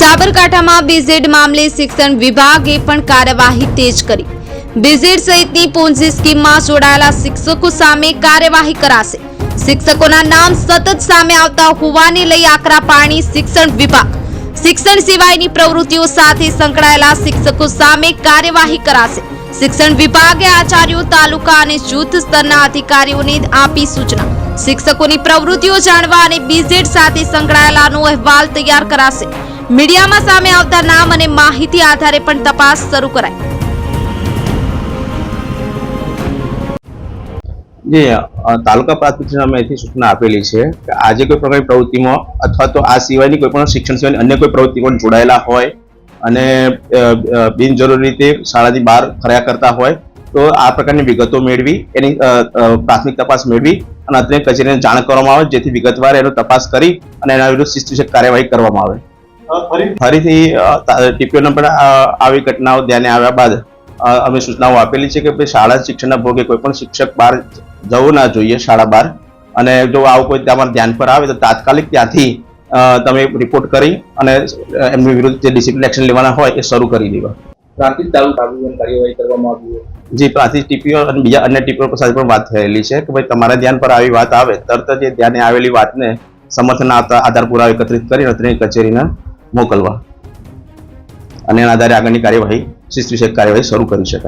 સાબરકાંઠામાં બીઝેડ મામલે શિક્ષણ વિભાગે પણ કાર્યવાહી તેજ કરી। બીઝેડ સહિતની પોન્જી સ્કીમમાં જોડાયેલા શિક્ષકો સામે કાર્યવાહી કરાશે। શિક્ષકોના નામ સતત સામે આવતા હોવાને લઈ આકરા પાણી શિક્ષણ વિભાગ। શિક્ષણ સિવાયની પ્રવૃત્તિઓ સાથે સંકળાયેલા શિક્ષકો સામે કાર્યવાહી કરાશે। શિક્ષણ વિભાગે આચાર્યો, તાલુકા અને જૂથ સ્તરના અધિકારીઓને આપી સૂચના। શિક્ષકોની પ્રવૃત્તિઓ જાણવા અને બીઝેડ સાથે સંકળાયેલાનો અહેવાલ તૈયાર કરાશે। મીડિયામાં સામે આવતા નામ અને માહિતી આધારે પણ તપાસ શરૂ કરાઈ। જે તાલુકા પ્રાથમિક શાળામાં સૂચના આપેલી છે કે આજે કોઈ પ્રકારની પ્રવૃત્તિમાં અથવા તો આ સિવાયની કોઈ પણ શિક્ષણ સિવાયની અન્ય કોઈ પ્રવૃત્તિમાં જોડાયેલા હોય અને બિનજરૂરી રીતે શાળાની બહાર ફર્યા કરતા હોય તો આ પ્રકારની વિગતો મેળવી એની પ્રાથમિક તપાસ મેળવી અને અત્રે કચેરીને જાણ કરવામાં આવે, જેથી વિગતવાર એનો તપાસ કરી અને એના વિરુદ્ધ શિસ્તસૂચક કાર્યવાહી કરવામાં આવે। ફરીથી ટીપીઓ નંબર આવી ઘટનાઓ ધ્યાને આવ્યા બાદ અમે સૂચનાઓ આપેલી છે કે શાળા શિક્ષણના ભોગે કોઈ પણ શિક્ષક બહાર જવું ના જોઈએ શાળા બહાર, અને જો આવું કોઈ તમારા ધ્યાન પર આવે તો તાત્કાલિક ત્યાંથી તમે રિપોર્ટ કરી અને એમની વિરુદ્ધ જે ડિસિપ્લિન એક્શન લેવાના હોય એ શરૂ કરી દેવા। પ્રાંતિજ તાલુકા કાર્યવાહી કરવામાં આવી છે। જી, પ્રાંતિજ ટીપીઓ અને બીજા અન્ય ટીપીઓ સાથે પણ વાત થયેલી છે કે ભાઈ તમારા ધ્યાન પર આવી વાત આવે તરત જ ધ્યાને આવેલી વાતને સમર્થન આધાર પુરાવા એકત્રિત કરી અત્રેની કચેરીને મોકલવા અને એના આધારે આગળની કાર્યવાહી શિસ્ત વિષયક કાર્યવાહી શરૂ કરી શકાય।